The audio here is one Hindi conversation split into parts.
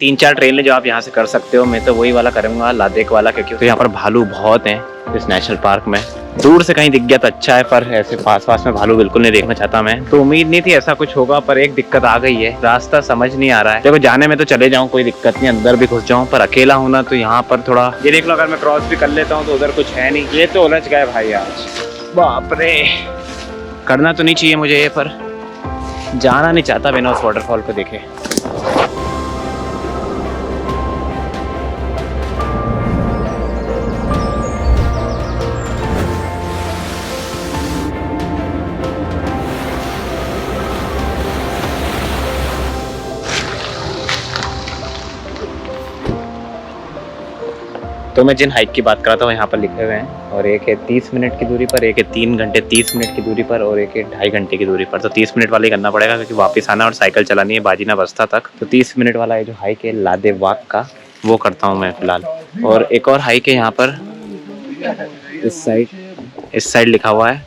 3-4 ट्रेल जो आप यहाँ से कर सकते हो, मैं तो वही वाला करूँगा, लादेक वाला, क्योंकि तो यहाँ पर भालू बहुत हैं इस नेशनल पार्क में। दूर से कहीं दिख गया तो अच्छा है, पर ऐसे पास में भालू बिल्कुल नहीं देखना चाहता मैं। तो उम्मीद नहीं थी ऐसा कुछ होगा, पर एक दिक्कत आ गई है, रास्ता समझ नहीं आ रहा है। देखो जाने में तो चले जाऊँ, कोई दिक्कत नहीं, अंदर भी घुस जाऊँ, पर अकेला हूँ ना, तो यहाँ पर थोड़ा ये देख लो, अगर मैं क्रॉस भी कर लेता हूँ तो उधर कुछ है नहीं। ये तो उलझ गए भाई आज, बाप रे। करना तो नहीं चाहिए मुझे ये, पर जाना नहीं चाहता बिना उस वाटरफॉल को देखे। तो मैं जिन हाइक की बात कर रहा था वो यहाँ पर लिखे हुए हैं, और एक है 30 मिनट की दूरी पर, एक है 3 घंटे 30 मिनट की दूरी पर, और एक है 2.5 घंटे की दूरी पर। तो 30 मिनट वाली करना पड़ेगा, क्योंकि वापस आना और साइकिल चलानी है बाजीना बस्ता तक। तो 30 मिनट वाला है जो हाइक है लादेवाक का, वो करता हूँ मैं फिलहाल। और एक और हाइक है यहाँ पर इस साइड लिखा हुआ है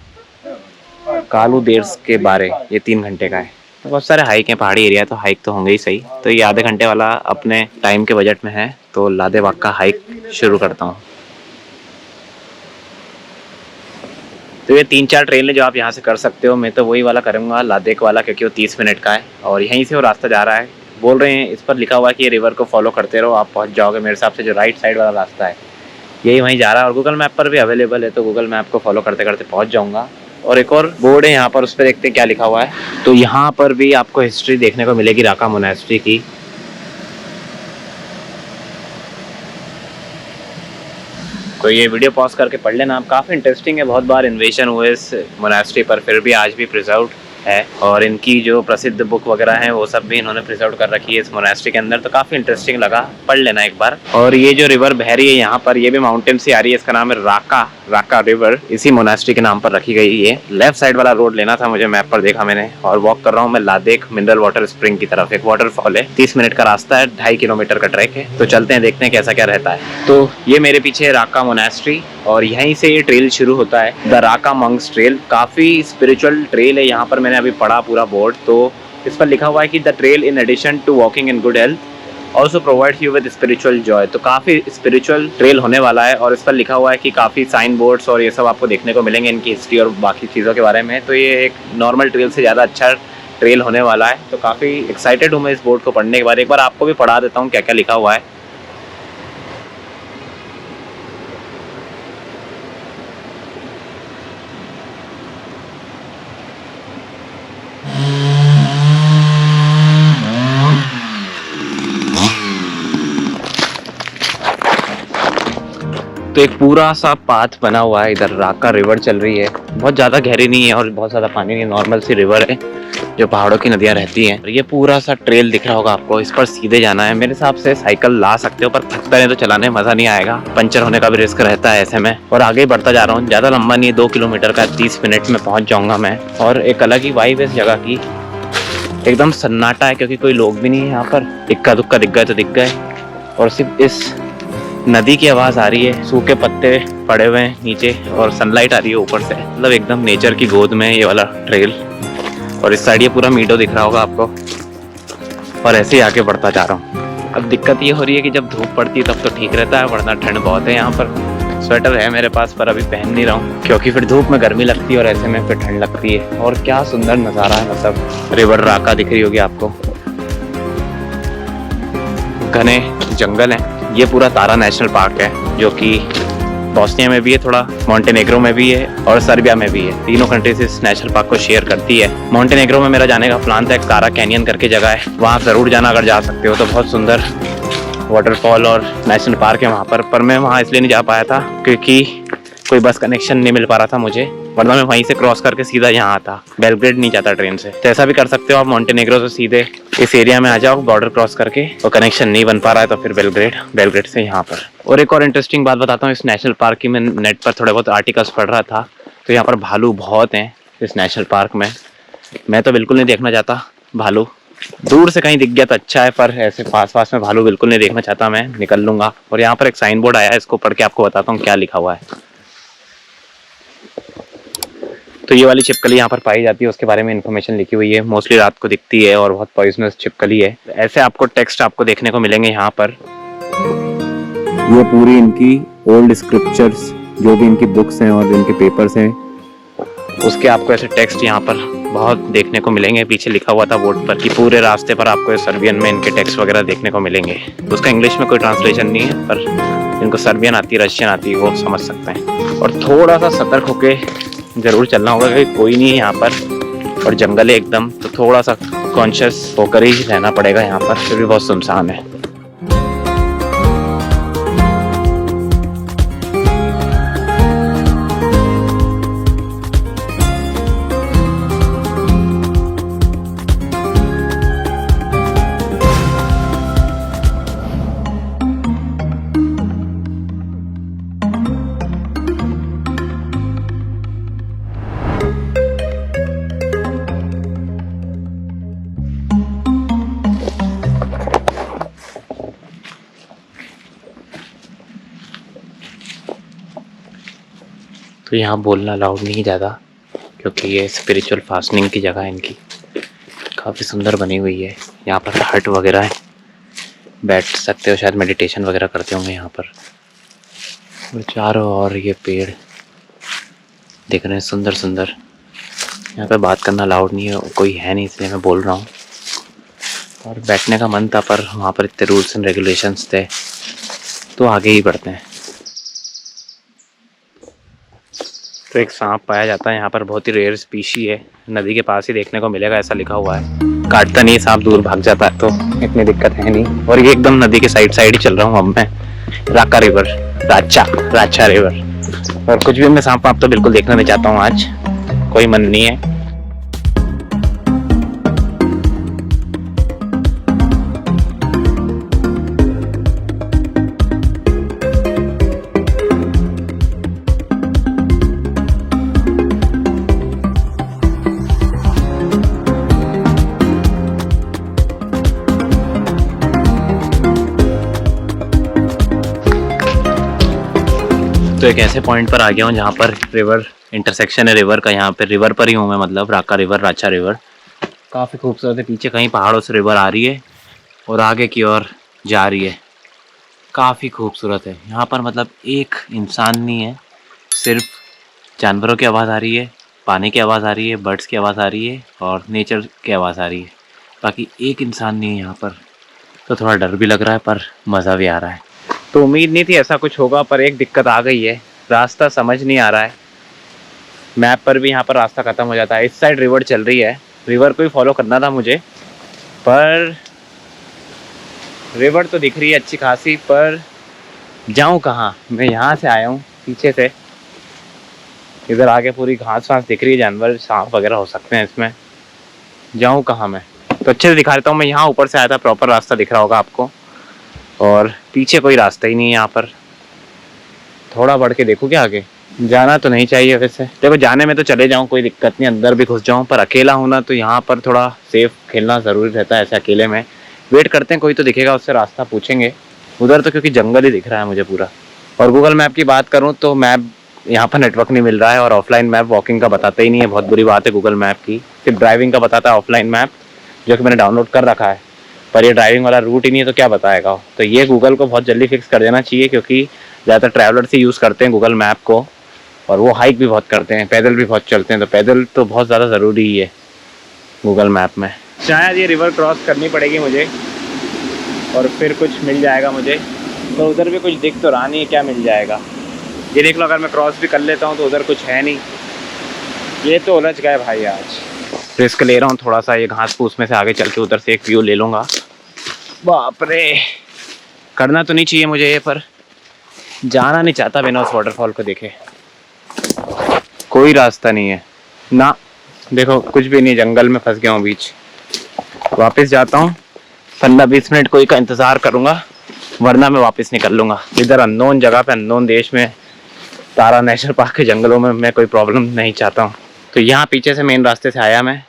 कालू देर्स के बारे, ये 3 घंटे का है। तो बहुत सारे हाइक हैं, पहाड़ी एरिया तो हाइक तो होंगे ही सही। तो ये आधे घंटे वाला अपने टाइम के बजट में है, तो लादेवाक का हाइक शुरू करता हूँ। तो ये 3-4 ट्रेल जो आप यहाँ से कर सकते हो, मैं तो वही वाला करूँगा, लादेक वाला, क्योंकि वो 30 मिनट का है और यहीं से वो रास्ता जा रहा है। बोल रहे हैं, इस पर लिखा हुआ है कि ये रिवर को फॉलो करते रहो, आप पहुँच जाओगे। मेरे हिसाब से जो राइट साइड वाला रास्ता है यही वहीं जा रहा है, और गूगल मैप पर भी अवेलेबल है, तो गूगल मैप को फॉलो करते करते पहुँच जाऊँगा। और एक और बोर्ड है यहाँ पर, उस पर देखते हैं क्या लिखा हुआ है। तो यहाँ पर भी आपको हिस्ट्री देखने को मिलेगी राका मोनास्ट्री की। तो ये वीडियो पॉज करके पढ़ लेना आप, काफ़ी इंटरेस्टिंग है। बहुत बार इन्वेशन हुए इस मोनास्ट्री पर, फिर भी आज भी प्रिजर्व्ड है, और इनकी जो प्रसिद्ध बुक वगैरह हैं वो सब भी इन्होंने प्रिजर्व कर रखी है इस मोनास्ट्री के अंदर। तो काफ़ी इंटरेस्टिंग लगा, पढ़ लेना एक बार। और ये जो रिवर बह रही है यहाँ पर, ये भी माउंटेन से आ रही है, इसका नाम है राका रिवर, इसी मोनास्ट्री के नाम पर रखी गई है। लेफ्ट साइड वाला रोड लेना था मुझे, मैप पर देखा मैंने, और वॉक कर रहा हूँ मैं लादेक मिनरल वाटर स्प्रिंग की तरफ। एक वाटरफॉल है, 30 मिनट का रास्ता है, 2.5 किलोमीटर का ट्रैक है। तो चलते हैं, देखते हैं कैसा क्या रहता है। तो ये मेरे पीछे है राका मोनास्ट्री, और यहीं से ये ट्रेल शुरू होता है, द राका मंक्स ट्रेल। काफ़ी स्पिरिचुअल ट्रेल है यहाँ पर, मैंने अभी पढ़ा पूरा बोर्ड, तो इस पर लिखा हुआ है कि the trail in addition to walking in good health also provides you with spiritual joy. तो काफ़ी स्पिरिचुअल ट्रेल होने वाला है, और इस पर लिखा हुआ है कि काफ़ी साइन बोर्ड्स और ये सब आपको देखने को मिलेंगे, इनकी हिस्ट्री और बाकी चीज़ों के बारे में। तो ये एक नॉर्मल ट्रेल से ज़्यादा अच्छा ट्रेल होने वाला है। तो काफ़ी एक्साइटेड हूँ मैं इस बोर्ड को पढ़ने के बाद। एक बार आपको भी पढ़ा देता हूँ क्या क्या लिखा हुआ है। तो एक पूरा सा पाथ बना हुआ है, इधर राका रिवर चल रही है, बहुत ज़्यादा गहरी नहीं है और बहुत ज़्यादा पानी नहीं, नॉर्मल सी रिवर है जो पहाड़ों की नदियाँ रहती हैं। ये पूरा सा ट्रेल दिख रहा होगा आपको, इस पर सीधे जाना है। मेरे हिसाब से साइकिल ला सकते हो, पर पैरें तो चलाने में मज़ा नहीं आएगा, पंचर होने का भी रिस्क रहता है ऐसे में। और आगे बढ़ता जा रहा हूँ, ज़्यादा लंबा नहीं है, 2 किलोमीटर का, 30 मिनट में पहुँच जाऊँगा मैं। और एक अलग ही वाइब है इस जगह की, एकदम सन्नाटा है, क्योंकि कोई लोग भी नहीं है यहाँ पर। इक्का दुक्का दिख गए तो दिख गए, और सिर्फ इस नदी की आवाज़ आ रही है, सूखे पत्ते पड़े हुए हैं नीचे और सनलाइट आ रही है ऊपर से, मतलब एकदम नेचर की गोद में ये वाला ट्रेल। और इस साइड ये पूरा मीडो दिख रहा होगा आपको, और ऐसे ही आगे बढ़ता जा रहा हूँ। अब दिक्कत ये हो रही है कि जब धूप पड़ती है तब तो ठीक रहता है, वरना ठंड बहुत है यहाँ पर। स्वेटर है मेरे पास, पर अभी पहन नहीं रहा हूँ, क्योंकि फिर धूप में गर्मी लगती है और ऐसे में फिर ठंड लगती है। और क्या सुंदर नज़ारा है, मतलब रिवर राका दिख रही होगी आपको, घने जंगल हैं। ये पूरा तारा नेशनल पार्क है, जो कि बोस्निया में भी है, थोड़ा मॉन्टेनेग्रो में भी है और सर्बिया में भी है। तीनों कंट्रीज इस नेशनल पार्क को शेयर करती है। मॉन्टेनेग्रो में मेरा जाने का प्लान था, एक तारा कैनियन करके जगह है, वहाँ ज़रूर जाना अगर जा सकते हो तो। बहुत सुंदर वाटरफॉल और नेशनल पार्क है वहाँ पर मैं वहाँ इसलिए नहीं जा पाया था क्योंकि कोई बस कनेक्शन नहीं मिल पा रहा था मुझे, वरना मैं वहीं से क्रॉस करके सीधा यहाँ आता। बेलग्रेड नहीं जाता ट्रेन से, तो ऐसा भी कर सकते हो आप, मॉन्टेनेग्रो से सीधे इस एरिया में आ जाओ बॉर्डर क्रॉस करके, और कनेक्शन नहीं बन पा रहा है तो फिर बेलग्रेड से यहाँ पर। और एक और इंटरेस्टिंग बात बताता हूँ इस नेशनल पार्क की, मैं नेट पर थोड़े बहुत आर्टिकल्स पढ़ रहा था, तो यहाँ पर भालू बहुत हैं इस नेशनल पार्क में। मैं तो बिल्कुल नहीं देखना चाहता भालू, दूर से कहीं दिख गया तो अच्छा है, पर ऐसे पास में भालू बिल्कुल नहीं देखना चाहता मैं, निकल लूँगा। और यहाँ पर एक साइन बोर्ड आया है, इसको पढ़ के आपको बताता हूँ क्या लिखा हुआ है। तो ये वाली छिपकली यहाँ पर पाई जाती है, उसके बारे में इन्फॉर्मेशन लिखी हुई है। मोस्टली रात को दिखती है और बहुत पॉइजनस छिपकली है। ऐसे आपको टेक्स्ट आपको देखने को मिलेंगे यहाँ पर। ये पूरी इनकी ओल्ड स्क्रिप्चर्स, जो भी इनकी बुक्स हैं और इनके पेपर्स हैं, उसके आपको ऐसे टेक्स्ट यहाँ पर बहुत देखने को मिलेंगे। पीछे लिखा हुआ था बोर्ड पर कि पूरे रास्ते पर आपको सर्बियन में इनके टेक्स्ट वगैरह देखने को मिलेंगे। उसका इंग्लिश में कोई ट्रांसलेशन नहीं है, पर इनको सर्बियन आती है, रशियन आती है, वो समझ सकते हैं। और थोड़ा सा सतर्क होके ज़रूर चलना होगा क्योंकि कोई नहीं है यहाँ पर और जंगल है एकदम, तो थोड़ा सा कॉन्शियस होकर ही रहना पड़ेगा यहाँ पर। फिर भी बहुत सुनसान है। तो यहाँ बोलना अलाउड नहीं ज़्यादा, क्योंकि ये स्पिरिचुअल फास्टनिंग की जगह है इनकी। काफ़ी सुंदर बनी हुई है। यहाँ पर हट वगैरह है, बैठ सकते हो, शायद मेडिटेशन वगैरह करते होंगे यहाँ पर। और चारों ओर ये पेड़ दिख रहे हैं सुंदर सुंदर। यहाँ पे बात करना अलाउड नहीं है, कोई है नहीं, इसलिए मैं बोल रहा हूँ। और बैठने का मन था, पर वहाँ पर इतने रूल्स एंड रेगुलेशंस थे, तो आगे ही बढ़ते हैं। तो एक सांप पाया जाता है यहाँ पर, बहुत ही रेयर स्पीशी है, नदी के पास ही देखने को मिलेगा, ऐसा लिखा हुआ है। काटता नहीं है सांप, दूर भाग जाता है, तो इतनी दिक्कत है नहीं। और ये एकदम नदी के साइड ही चल रहा हूँ अब मैं। राका रिवर, राचा रिवर। और कुछ भी मैं सांप वाप तो बिल्कुल देखना नहीं चाहता हूँ आज, कोई मन नहीं है। तो एक ऐसे पॉइंट पर आ गया हूँ जहाँ पर रिवर इंटरसेक्शन है रिवर का। यहाँ पे रिवर पर ही हूँ मैं, मतलब राका रिवर, राचा रिवर। काफ़ी खूबसूरत है। पीछे कहीं पहाड़ों से रिवर आ रही है और आगे की ओर जा रही है। काफ़ी खूबसूरत है। यहाँ पर मतलब एक इंसान नहीं है, सिर्फ जानवरों की आवाज़ आ रही है, पानी की आवाज़ आ रही है, बर्ड्स की आवाज़ आ रही है और नेचर की आवाज़ आ रही है। बाकी एक इंसान नहीं है यहाँ पर। तो थोड़ा डर भी लग रहा है, पर मज़ा भी आ रहा है। तो उम्मीद नहीं थी ऐसा कुछ होगा, पर एक दिक्कत आ गई है, रास्ता समझ नहीं आ रहा है। मैप पर भी यहाँ पर रास्ता ख़त्म हो जाता है। इस साइड रिवर चल रही है, रिवर को ही फॉलो करना था मुझे, पर रिवर तो दिख रही है अच्छी खासी, पर जाऊँ कहाँ? मैं यहाँ से आया हूँ पीछे से, इधर आगे पूरी घास वास दिख रही है, जानवर सांप वगैरह हो सकते हैं इसमें। जाऊँ कहाँ मैं? तो अच्छे से दिखा देता हूँ। मैं यहाँ ऊपर से आया था, प्रॉपर रास्ता दिख रहा होगा आपको, और पीछे कोई रास्ता ही नहीं है यहाँ पर। थोड़ा बढ़ के देखूँ क्या आगे? जाना तो नहीं चाहिए वैसे। देखो जाने में तो चले जाऊँ, कोई दिक्कत नहीं, अंदर भी घुस जाऊँ, पर अकेला हूँ ना, तो यहाँ पर थोड़ा सेफ खेलना ज़रूरी रहता है ऐसे अकेले में। वेट करते हैं, कोई तो दिखेगा, उससे रास्ता पूछेंगे। उधर तो क्योंकि जंगल ही दिख रहा है मुझे पूरा। और गूगल मैप की बात करूँ तो मैप यहाँ पर नेटवर्क नहीं मिल रहा है, और ऑफलाइन मैप वॉकिंग का बताता ही नहीं है। बहुत बुरी बात है गूगल मैप की, सिर्फ ड्राइविंग का बताता है ऑफलाइन मैप, जो कि मैंने डाउनलोड कर रखा है, पर ये ड्राइविंग वाला रूट ही नहीं है, तो क्या बताएगा। तो ये गूगल को बहुत जल्दी फिक्स कर देना चाहिए, क्योंकि ज़्यादातर ट्रैवलर्स ही यूज़ करते हैं गूगल मैप को, और वो हाइक भी बहुत करते हैं, पैदल भी बहुत चलते हैं, तो पैदल तो बहुत ज़्यादा ज़रूरी ही है गूगल मैप में। शायद ये रिवर क्रॉस करनी पड़ेगी मुझे, और फिर कुछ मिल जाएगा मुझे। तो उधर भी कुछ दिख तो रहा नहीं है, क्या मिल जाएगा? ये देख लो, अगर मैं क्रॉस भी कर लेता हूँ तो उधर कुछ है नहीं। ये तो उलझ गए भाई आज। रिस्क ले रहा हूँ थोड़ा सा, ये घास फूस में से आगे चल के उधर से एक व्यू ले लूँगा। बाप रे, करना तो नहीं चाहिए मुझे ये, पर जाना नहीं चाहता बिना उस वाटरफॉल को देखे। कोई रास्ता नहीं है ना, देखो कुछ भी नहीं, जंगल में फंस गया हूँ बीच। वापस जाता हूँ, 15-20 मिनट कोई का इंतज़ार करूँगा, वरना मैं वापस निकल लूँगा। इधर अननोन जगह पे, अननोन देश में, तारा नेशनल पार्क के जंगलों में मैं कोई प्रॉब्लम नहीं चाहता हूँ। तो यहाँ पीछे से मेन रास्ते से आया मैं,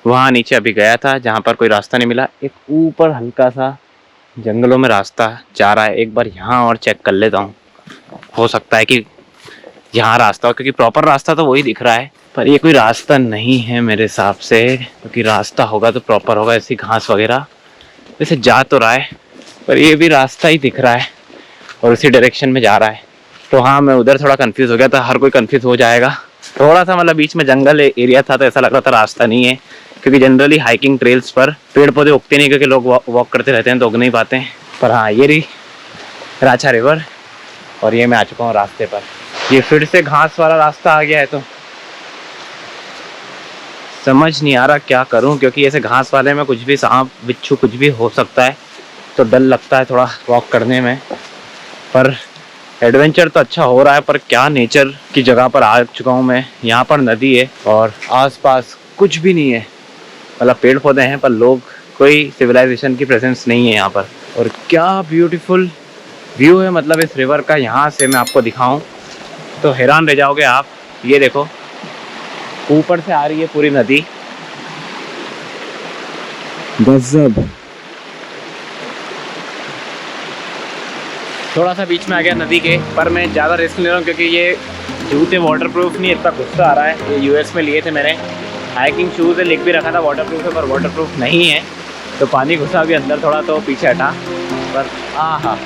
वहाँ नीचे अभी गया था जहाँ पर कोई रास्ता नहीं मिला। एक ऊपर हल्का सा जंगलों में रास्ता जा रहा है, एक बार यहाँ और चेक कर लेता हूँ, हो सकता है कि यहाँ रास्ता हो, क्योंकि प्रॉपर रास्ता तो वही दिख रहा है, पर ये कोई रास्ता नहीं है मेरे हिसाब से, क्योंकि रास्ता होगा तो प्रॉपर होगा, ऐसी घास वगैरह वैसे जा तो रहा है, पर ये भी रास्ता ही दिख रहा है और उसी डायरेक्शन में जा रहा है। तो हाँ, मैं उधर थोड़ा कंफ्यूज हो गया था, हर कोई कंफ्यूज हो जाएगा। थोड़ा सा मतलब बीच में जंगल एरिया था तो ऐसा लग रहा था रास्ता नहीं है, क्योंकि जनरली हाइकिंग ट्रेल्स पर पेड़ पौधे उगते नहीं, क्योंकि लोग वॉक करते रहते हैं तो उग नहीं पाते हैं। पर हाँ, ये रही राचा रिवर और ये मैं आ चुका हूँ रास्ते पर। ये फिर से घास वाला रास्ता आ गया है, तो समझ नहीं आ रहा क्या करूँ, क्योंकि ऐसे घास वाले में कुछ भी सांप बिच्छू कुछ भी हो सकता है, तो डर लगता है थोड़ा वॉक करने में। पर एडवेंचर तो अच्छा हो रहा है, पर क्या नेचर की जगह पर आ चुका हूँ मैं। यहाँ पर नदी है और आसपास कुछ भी नहीं है, मतलब पेड़ पौधे हैं पर लोग, कोई सिविलाइजेशन की प्रेजेंस नहीं है यहाँ पर। और क्या ब्यूटीफुल व्यू है मतलब इस रिवर का, यहाँ से मैं आपको दिखाऊं तो हैरान रह जाओगे आप। ये देखो ऊपर से आ रही है पूरी नदी, गजब। थोड़ा सा बीच में आ गया नदी के, पर मैं ज़्यादा रिस्क ले रहा हूँ क्योंकि ये जूते वाटरप्रूफ नहीं, इतना गुस्सा आ रहा है। ये यूएस में लिए थे मैंने, हाइकिंग शूज़ है, लिख भी रखा था वाटरप्रूफ है, पर वाटरप्रूफ नहीं है, तो पानी घुसा भी अंदर थोड़ा तो पीछे हटा। पर हाँ,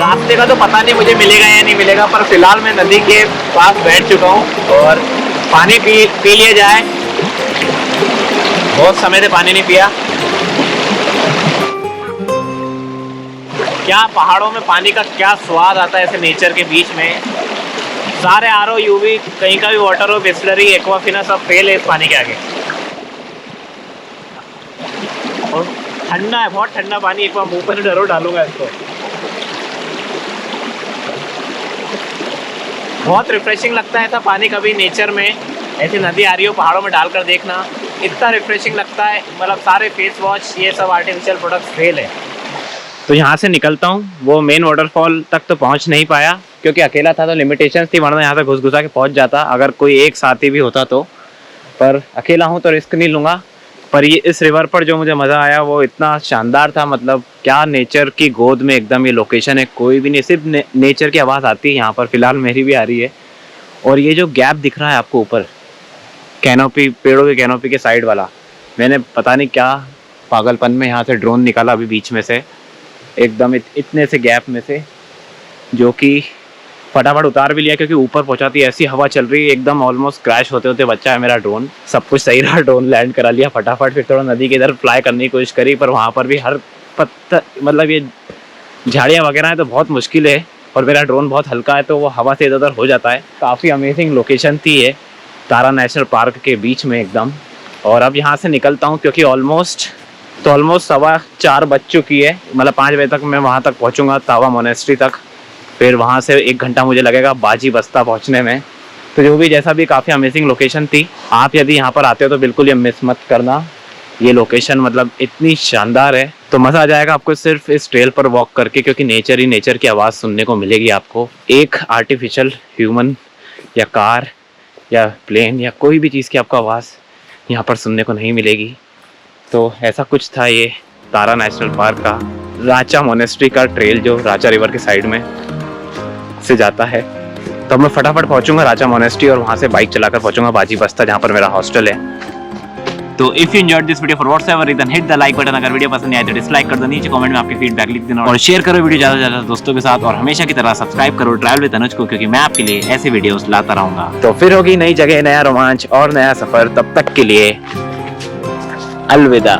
रास्ते का तो पता नहीं मुझे मिलेगा या नहीं मिलेगा, पर फिलहाल मैं नदी के पास बैठ चुका हूँ और पानी पी लिया जाए। बहुत समय से पानी नहीं पिया। क्या पहाड़ों में पानी का क्या स्वाद आता है ऐसे नेचर के बीच में। सारे आरओ, यूवी, कहीं का भी वाटर हो, बिस्लरी, एक्वाफिना, सब फेल है इस पानी के आगे। और ठंडा है, बहुत ठंडा पानी। एक बार मुंह पर जरूर डालूंगा इसको। बहुत रिफ्रेशिंग लगता है ऐसा पानी, कभी नेचर में ऐसी नदी आ रही हो पहाड़ों में डालकर देखना, इतना रिफ्रेशिंग लगता है। मतलब सारे फेस वॉश ये सब आर्टिफिशियल प्रोडक्ट्स फेल है। तो यहाँ से निकलता हूँ। वो मेन वाटरफॉल तक तो पहुँच नहीं पाया क्योंकि अकेला था तो लिमिटेशंस थी, वरना यहाँ से घुस घुसा के पहुँच जाता अगर कोई एक साथी भी होता तो। पर अकेला हूँ तो रिस्क नहीं लूँगा। पर ये इस रिवर पर जो मुझे मज़ा आया वो इतना शानदार था। मतलब क्या नेचर की गोद में एकदम ये लोकेशन है, कोई भी नहीं, सिर्फ नेचर की आवाज़ आती है यहाँ पर। फिलहाल मेरी भी आ रही है। और ये जो गैप दिख रहा है आपको ऊपर, कैनोपी, पेड़ों के कैनोपी के साइड वाला, मैंने पता नहीं क्या पागलपन में यहाँ से ड्रोन निकाला अभी बीच में से, एकदम इतने से गैप में से, जो कि फटाफट उतार भी लिया क्योंकि ऊपर पहुंचाती ऐसी हवा चल रही है, एकदम ऑलमोस्ट क्रैश होते होते बच्चा है मेरा ड्रोन। सब कुछ सही रहा, ड्रोन लैंड करा लिया फटाफट। फिर थोड़ा नदी के इधर फ्लाई करने की कोशिश करी, पर वहाँ पर भी हर पत्थर, मतलब ये झाड़ियाँ वगैरह है तो बहुत मुश्किल है, और मेरा ड्रोन बहुत हल्का है तो वो हवा से इधर उधर हो जाता है। काफ़ी अमेजिंग लोकेशन थी ये, तारा नेशनल पार्क के बीच में एकदम। और अब यहाँ से निकलता हूँ क्योंकि ऑलमोस्ट 4:15 बज चुकी है। मतलब 5 बजे तक मैं वहाँ तक पहुँचूँगा, तावा मोनेस्ट्री तक। फिर वहाँ से 1 घंटा मुझे लगेगा बाजी बस्ता पहुँचने में। तो जो भी जैसा भी काफ़ी अमेजिंग लोकेशन थी। आप यदि यहाँ पर आते हो तो बिल्कुल ये मिस मत करना। ये लोकेशन मतलब इतनी शानदार है, तो मज़ा आ जाएगा आपको सिर्फ इस ट्रेल पर वॉक करके, क्योंकि नेचर ही नेचर की आवाज़ सुनने को मिलेगी आपको। एक आर्टिफिशियल ह्यूमन या कार या प्लेन या कोई भी चीज़ की आपको आवाज़ यहाँ पर सुनने को नहीं मिलेगी। तो ऐसा कुछ था ये तारा नेशनल पार्क का राचा मोनेस्ट्री का ट्रेल, जो राचा रिवर के साइड में से जाता है। तो मैं फटाफट पहुँचूँगा राचा मोनेस्ट्री और वहाँ से बाइक चलाकर पहुँचूँगा बाजी बस्ता, जहाँ पर मेरा हॉस्टल है। तो if you enjoyed this video for whatever reason hit the like button. अगर वीडियो पसंद आए तो डिसलाइक कर दो, नीचे कमेंट में आपके फीडबैक लिख देना और शेयर करो वीडियो ज्यादा से ज्यादा दोस्तों के साथ। और हमेशा की तरह सब्सक्राइब करो ट्रैवल विद अनुज को, क्योंकि मैं आपके लिए ऐसे वीडियोस लाता रहूंगा। तो फिर होगी नई जगह, नया रोमांच और नया सफर। तब तक के लिए अलविदा।